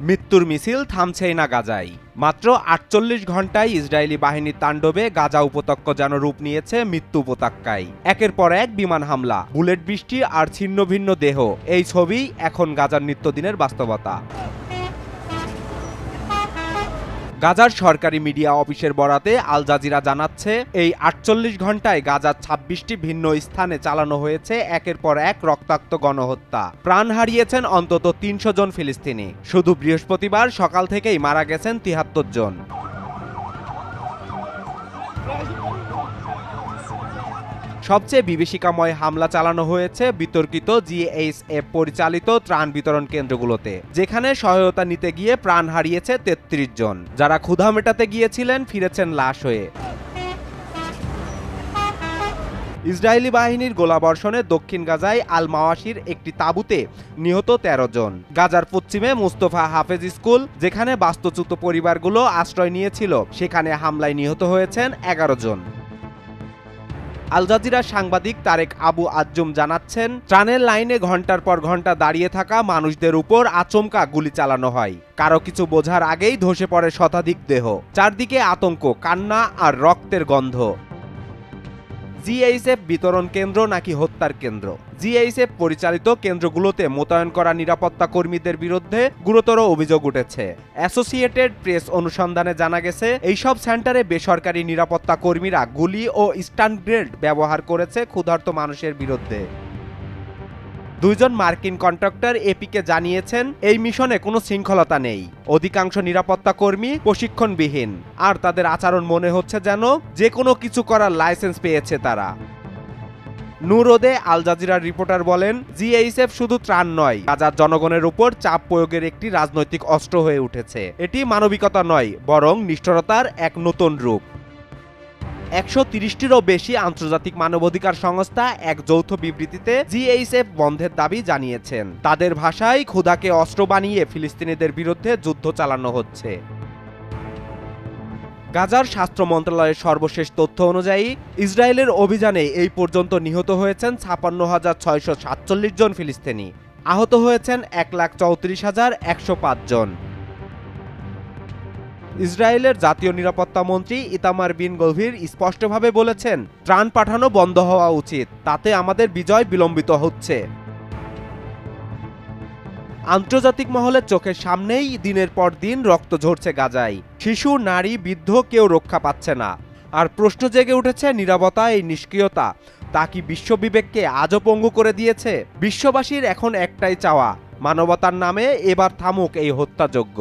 মৃত্যুর মিছিল থামছেই না গাজায়। মাত্র ৪৮ ঘন্টায় ইসরায়েলি বাহিনীর তাণ্ডবে গাজা উপত্যকা যেন রূপ নিয়েছে মৃত্যু উপত্যকায়। একের পর এক বিমান হামলা, বুলেট বৃষ্টি আর ছিন্ন ভিন্ন দেহ, এই ছবি এখন গাজার নিত্যদিনের বাস্তবতা। গাজার সরকারি মিডিয়া অফিসের বরাতে আল জাজিরা জানাচ্ছে, এই ৪৮ ঘন্টায় গাজার ২৬টি ভিন্ন স্থানে চালানো হয়েছে একের পর এক রক্তাক্ত গণহত্যা। প্রাণ হারিয়েছেন অন্তত ৩০০ জন ফিলিস্তিনি। শুধু বৃহস্পতিবার সকাল থেকেই মারা গেছেন ৭৩ জন। সবচেয়ে বিভীষিকাময় হামলা চালানো হয়েছে বিতর্কিত জিএইচএফ পরিচালিত ত্রাণ বিতরণ কেন্দ্রগুলোতে, যেখানে সহায়তা নিতে গিয়ে প্রাণ হারিয়েছে ৩৩ জন। যারা ক্ষুধা মেটাতে গিয়েছিলেন ফিরেছেন লাশ হয়ে। ইসরায়েলি বাহিনীর গোলাবর্ষণে দক্ষিণ গাজায় আল মাওয়াশির একটি তাঁবুতে নিহত ১৩ জন। গাজার পশ্চিমে মুস্তফা হাফেজ স্কুল, যেখানে বাস্তুচ্যুত পরিবারগুলো আশ্রয় নিয়েছিল, সেখানে হামলায় নিহত হয়েছেন ১১ জন। আল জাজিরার সাংবাদিক তারেক আবু আজ্জুম জানাচ্ছেন, ত্রাণের লাইনে ঘন্টার পর ঘন্টা দাঁড়িয়ে থাকা মানুষদের উপর আচমকা গুলি চালানো হয়। কারো কিছু বোঝার আগেই ধসে পড়ে শতাধিক দেহ। চারদিকে আতঙ্ক, কান্না আর রক্তের গন্ধ। জিএইচএফ বিতরণ কেন্দ্র নাকি হত্যার কেন্দ্র? জিএইচএফ পরিচালিত কেন্দ্রগুলোতে মোতায়েন করা নিরাপত্তা কর্মীদের বিরুদ্ধে গুরুতর অভিযোগ উঠেছে। অ্যাসোসিয়েটেড প্রেস অনুসন্ধানে জানা গেছে, এইসব সেন্টারে বেসরকারি নিরাপত্তা কর্মীরা গুলি ও স্টান গ্রেনেড ব্যবহার করেছে ক্ষুধার্ত মানুষের বিরুদ্ধে। ২ জন মার্কিন কন্ট্রাক্টর এপিকে জানিয়েছেন, এই মিশনে কোনো শৃঙ্খলতা নেই। অধিকাংশ নিরাপত্তা কর্মী প্রশিক্ষণবিহীন, আর তাদের আচরণ মনে হচ্ছে যেন যে কোনো কিছু করার লাইসেন্স পেয়েছে তারা। নুরোদে আল জাজিরার রিপোর্টার বলেন, জিএইচএফ শুধু ত্রাণ নয়, গাজার জনগণের উপর চাপ প্রয়োগের একটি রাজনৈতিক অস্ত্র হয়ে উঠেছে। এটি মানবিকতা নয়, বরং নিষ্ঠুরতার এক নতুন রূপ। ১৩০টিরও বেশি আন্তর্জাতিক মানবাধিকার সংস্থা এক যৌথ বিবৃতিতে জিএইচএফ বন্ধের দাবি জানিয়েছেন। তাদের ভাষায়, ক্ষুধাকে অস্ত্র বানিয়ে ফিলিস্তিনিদের বিরুদ্ধে যুদ্ধ চালানো হচ্ছে। গাজার স্বাস্থ্য মন্ত্রণালয়ের সর্বশেষ তথ্য অনুযায়ী, ইসরায়েলের অভিযানে এই পর্যন্ত নিহত হয়েছেন ৫৬,৬৪৭ জন ফিলিস্তিনি। আহত হয়েছেন ১,৩৪,১০৫ জন। ইসরায়েলের জাতীয় নিরাপত্তা মন্ত্রী ইতামার বিন গভির স্পষ্টভাবে বলেছেন, ত্রাণ পাঠানো বন্ধ হওয়া উচিত, তাতে আমাদের বিজয় বিলম্বিত হচ্ছে। আন্তর্জাতিক মহলে চোখের সামনেই দিনের পর দিন রক্ত ঝরছে গাজায়। শিশু, নারী, বৃদ্ধ কেউ রক্ষা পাচ্ছে না। আর প্রশ্ন জেগে উঠেছে, নীরবতা, এই নিষ্ক্রিয়তা, তা কি বিশ্ব বিবেককে আজও পঙ্গু করে দিয়েছে? বিশ্ববাসীর এখন একটাই চাওয়া, মানবতার নামে এবার থামুক এই হত্যাযজ্ঞ।